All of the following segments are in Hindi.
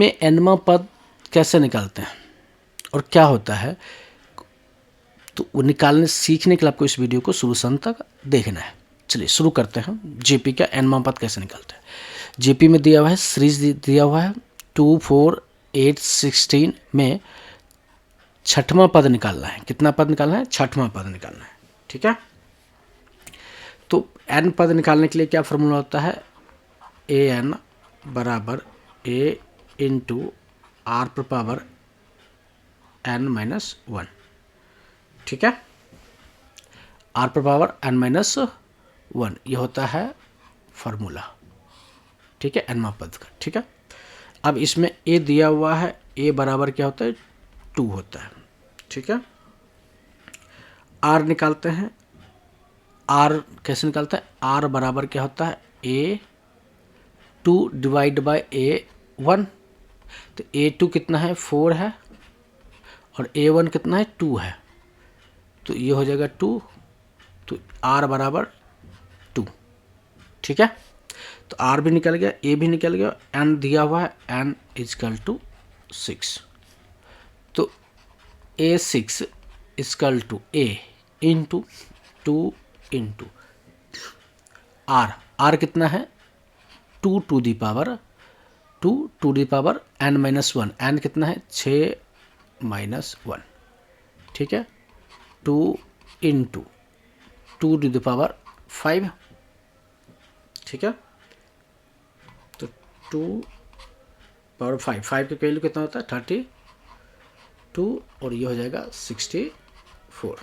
में nवां पद कैसे निकालते हैं और क्या होता है, तो वो निकालने सीखने के लिए आपको इस वीडियो को शुरू से अंत तक देखना है। चलिए शुरू करते हैं। जेपी का nवां पद कैसे निकालते हैं। जेपी में दिया हुआ है, सीरीज दिया हुआ है 2, 4, 8, 16 में छठवां पद निकालना है। कितना पद निकालना है? छठवां पद निकालना है। ठीक है, तो n पद निकालने के लिए क्या फॉर्मूला होता है? ए एन बराबर ए इंटू आर पर पावर n-1। ठीक है, आर पर पावर n-1 ये होता है फॉर्मूला। ठीक है, nवां पद का। ठीक है, अब इसमें a दिया हुआ है, a बराबर क्या होता है? 2 होता है। ठीक है, r निकालते हैं। r कैसे निकालते हैं? r बराबर क्या होता है? a2 divide by a1। तो a2 कितना है? 4 है, और a1 कितना है? 2 है, तो ये हो जाएगा 2, तो r बराबर 2। ठीक है, तो r भी निकल गया, a भी निकल गया, n दिया हुआ है, n इजकल टू 6। तो a6 is equal to a into 2 into r कितना है? 2 to the power n-1। n कितना है? 6 -1। ठीक है, 2 इंटू 2 टू द पावर 5। ठीक है, तो 2 पावर 5 की वैल्यू कितना होता है? 32, और ये हो जाएगा 64।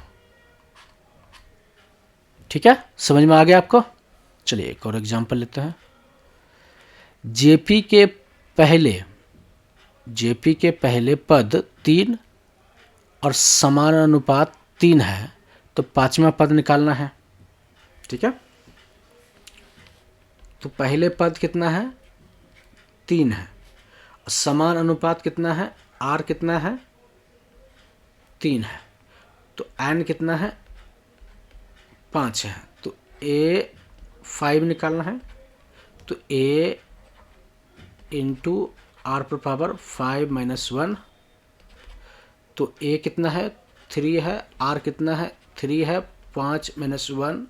ठीक है, समझ में आ गया आपको? चलिए एक और एग्जांपल लेते हैं। जेपी के पहले पद 3 और समान अनुपात 3 है, तो पांचवा पद निकालना है। ठीक है, तो पहले पद कितना है? 3 है, समान अनुपात कितना है? r कितना है? 3 है, तो n कितना है? 5 है, तो a5 निकालना है। तो a इंटू आर पर पावर 5-1, तो a कितना है? 3 है, r कितना है? 3 है, 5 -1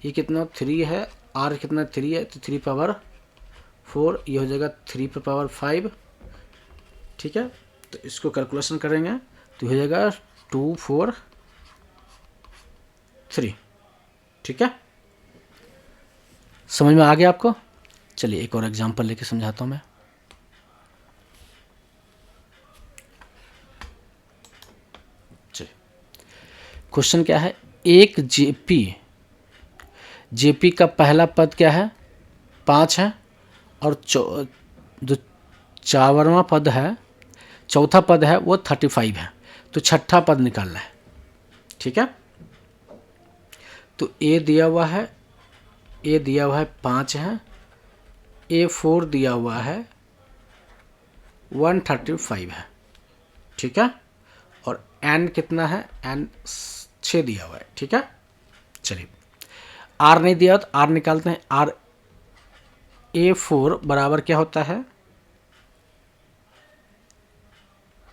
ये कितना? 3 है, r कितना? 3 है, तो 3 पावर 4 ये हो जाएगा 3 पर पावर 5। ठीक है, तो इसको कैलकुलेशन करेंगे तो हो जाएगा 2, 4, 3। ठीक है, समझ में आ गया आपको? चलिए एक और एग्जांपल लेके समझाता हूं मैं। चलिए क्वेश्चन क्या है? एक जेपी का पहला पद क्या है? 5 है, और जो चौथा पद है वो 35 है, तो छठा पद निकालना है। ठीक है, तो a दिया हुआ है 5 है, a4 दिया हुआ है 135 है। ठीक है, और n कितना है? n 6 दिया हुआ है। ठीक है, चलिए r नहीं दिया तो r निकालते हैं। r a4 बराबर क्या होता है?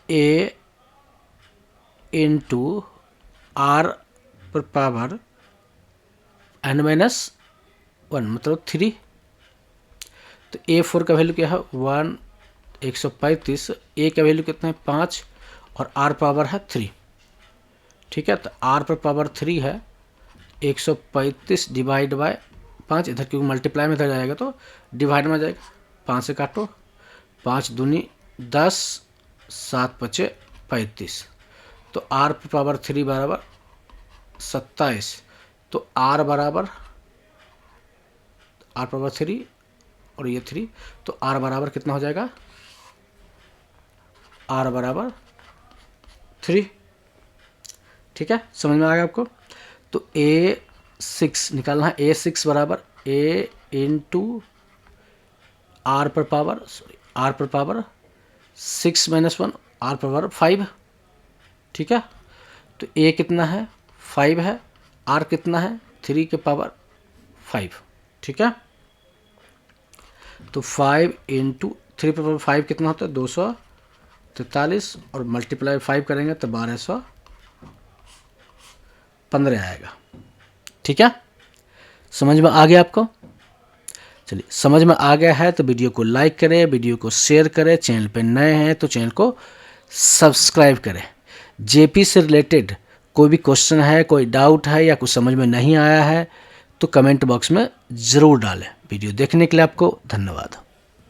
a इंटू r पर पावर n-1 मतलब 3। तो a4 का वैल्यू क्या है? 135। a का वैल्यू कितना है? 5, और r पावर है 3। ठीक है, तो r पर पावर 3 है, 135 डिवाइड बाय 5, इधर क्योंकि मल्टीप्लाई में इधर जाएगा तो डिवाइड में जाएगा, 5 से काटो, 5 दूनी 10, 7 पचे 35, तो r पर पावर 3 बराबर 27। तो r बराबर पावर 3 और ये 3, तो r बराबर कितना हो जाएगा? r बराबर 3। ठीक है, समझ में आ गया आपको? तो a6 निकालना है। a6 बराबर a इंटू r पर पावर 6 -1 r पर पावर 5। ठीक है, तो a कितना है? 5 है, r कितना है? 3 के पावर 5। ठीक है, तो 5 इंटू 3 पावर 5 कितना होता है 243 और मल्टीप्लाई 5 करेंगे तो 1215 आएगा। ठीक है, समझ में आ गया आपको? चलिए, समझ में आ गया है तो वीडियो को लाइक करें, वीडियो को शेयर करें, चैनल पे नए हैं तो चैनल को सब्सक्राइब करें। जेपी से रिलेटेड कोई भी क्वेश्चन है, कोई डाउट है या कुछ समझ में नहीं आया है तो कमेंट बॉक्स में ज़रूर डालें। वीडियो देखने के लिए आपको धन्यवाद।